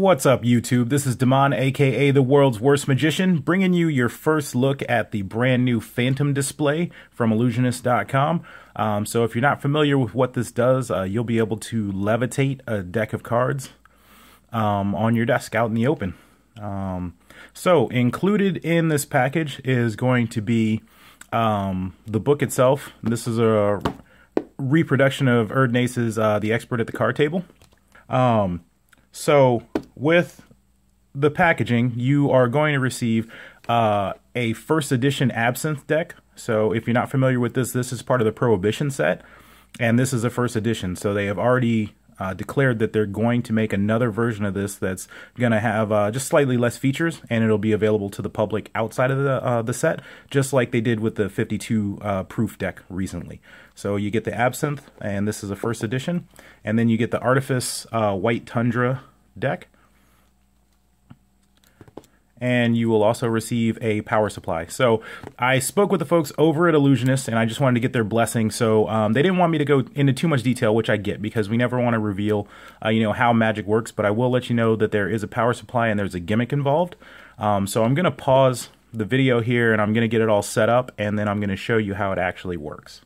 What's up, YouTube? This is Damon, aka the world's worst magician, bringing you your first look at the brand new Phantom Display from Ellusionist.com. So if you're not familiar with what this does, you'll be able to levitate a deck of cards on your desk out in the open. So included in this package is going to be the book itself. This is a reproduction of Erdnase's The Expert at the Card Table. So with the packaging, you are going to receive a first edition Absinthe deck. So if you're not familiar with this, this is part of the Prohibition set, and this is a first edition. So they have already declared that they're going to make another version of this that's going to have just slightly less features, and it'll be available to the public outside of the set, just like they did with the 52 proof deck recently. So you get the Absinthe, and this is a first edition, and then you get the Artifice White Tundra deck, and you will also receive a power supply. So I spoke with the folks over at Ellusionist, and I just wanted to get their blessing. So they didn't want me to go into too much detail, which I get, because we never want to reveal how magic works, but I will let you know that there is a power supply and there's a gimmick involved. So I'm going to pause the video here, and I'm going to get it all set up, and then I'm going to show you how it actually works.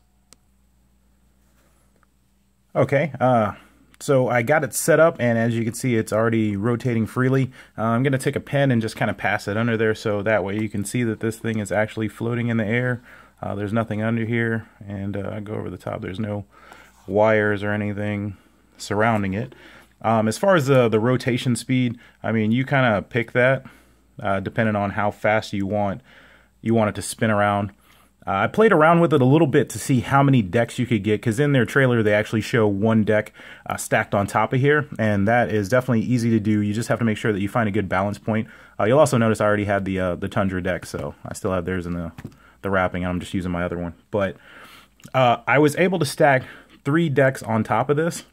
Okay, so I got it set up, and as you can see, it's already rotating freely. I'm going to take a pen and just kind of pass it under there, so that way you can see that this thing is actually floating in the air. There's nothing under here, and I go over the top. There's no wires or anything surrounding it. As far as the rotation speed, I mean, you kind of pick that depending on how fast you want it to spin around. I played around with it a little bit to see how many decks you could get, because in their trailer they actually show one deck stacked on top of here, and that is definitely easy to do. You just have to make sure that you find a good balance point. You'll also notice I already had the Tundra deck, so I still have theirs in the wrapping, and I'm just using my other one. But I was able to stack 3 decks on top of this,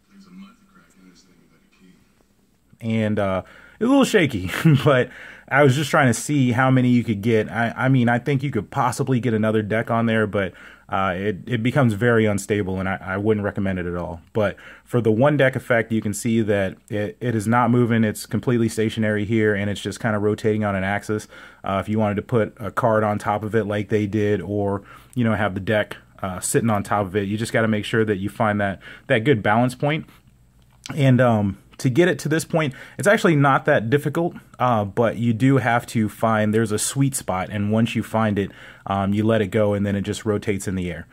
and it's a little shaky, but I was just trying to see how many you could get. I mean, I think you could possibly get another deck on there, but it becomes very unstable, and I wouldn't recommend it at all. But for the one deck effect, you can see that it is not moving. It's completely stationary here, and it's just kind of rotating on an axis. If you wanted to put a card on top of it like they did, or have the deck sitting on top of it, you just got to make sure that you find that good balance point. And to get it to this point, it's actually not that difficult, but you do have to find, there's a sweet spot, and once you find it, you let it go, and then it just rotates in the air.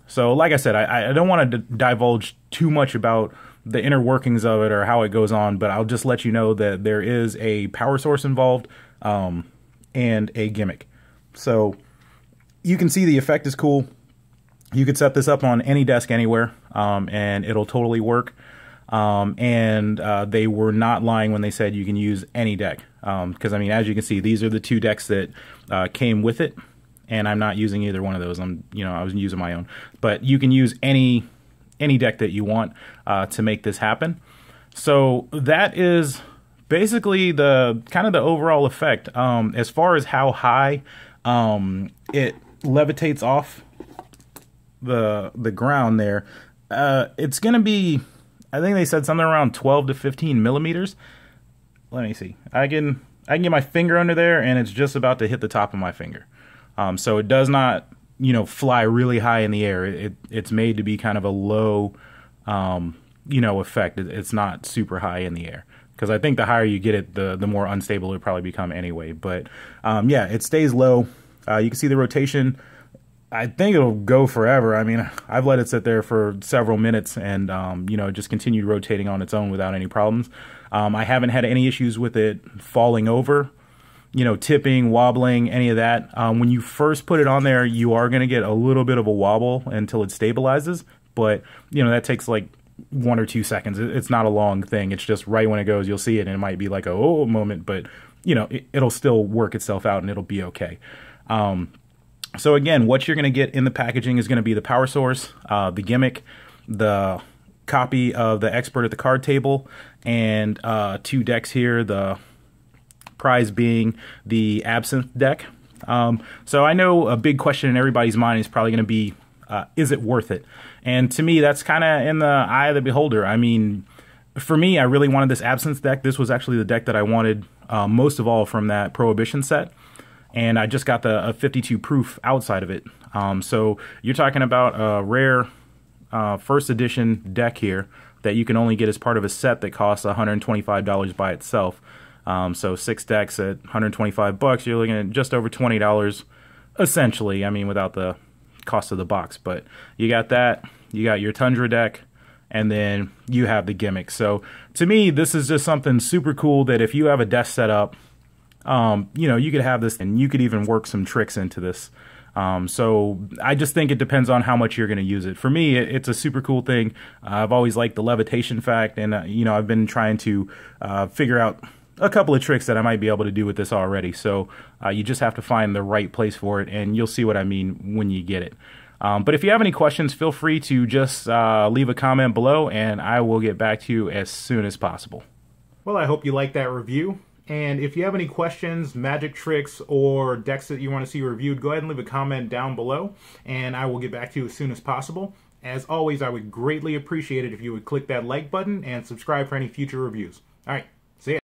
So like I said, I don't want to divulge too much about the inner workings of it or how it goes on, but I'll just let you know that there is a power source involved and a gimmick. So you can see the effect is cool. You could set this up on any desk anywhere, and it'll totally work. They were not lying when they said you can use any deck, because I mean, as you can see, these are the 2 decks that came with it, and I'm not using either one of those. I was using my own, but you can use any deck that you want to make this happen. So that is basically the kind of the overall effect. As far as how high it levitates off the ground there, it's going to be, I think they said something around 12 to 15 millimeters. Let me see. I can get my finger under there, and it's just about to hit the top of my finger. So it does not, fly really high in the air. It's made to be kind of a low, effect. It's not super high in the air, because I think the higher you get it, the more unstable it'll probably become anyway. But yeah, it stays low. You can see the rotation. I think it'll go forever. I mean, I've let it sit there for several minutes, and it just continued rotating on its own without any problems. I haven't had any issues with it falling over, tipping, wobbling, any of that. When you first put it on there, you are going to get a little bit of a wobble until it stabilizes, but that takes like 1 or 2 seconds. It's not a long thing. It's just right when it goes, you'll see it, and it might be like a oh moment, but it'll still work itself out, and it'll be okay. So again, what you're going to get in the packaging is going to be the power source, the gimmick, the copy of the Expert at the Card Table, and 2 decks here, the prize being the Absinthe deck. So I know a big question in everybody's mind is probably going to be, is it worth it? And to me, that's kind of in the eye of the beholder. I mean, For me, I really wanted this Absence deck. This was actually the deck that I wanted most of all from that Prohibition set. And I just got the 52 proof outside of it. So you're talking about a rare first edition deck here that you can only get as part of a set that costs $125 by itself. So 6 decks at $125, you're looking at just over $20 essentially. I mean, without the cost of the box. But you got that, you got your Tundra deck, and then you have the gimmick. So to me, this is just something super cool that if you have a desk set up, you know, you could have this and you could even work some tricks into this. So I just think it depends on how much you're going to use it. For me, it's a super cool thing. I've always liked the levitation fact, and you know, I've been trying to figure out a couple of tricks that I might be able to do with this already. So you just have to find the right place for it, and you'll see what I mean when you get it. But if you have any questions, feel free to just leave a comment below, and I will get back to you as soon as possible. Well, I hope you liked that review. And if you have any questions, magic tricks, or decks that you want to see reviewed, go ahead and leave a comment down below, and I will get back to you as soon as possible. As always, I would greatly appreciate it if you would click that like button and subscribe for any future reviews. All right, see ya.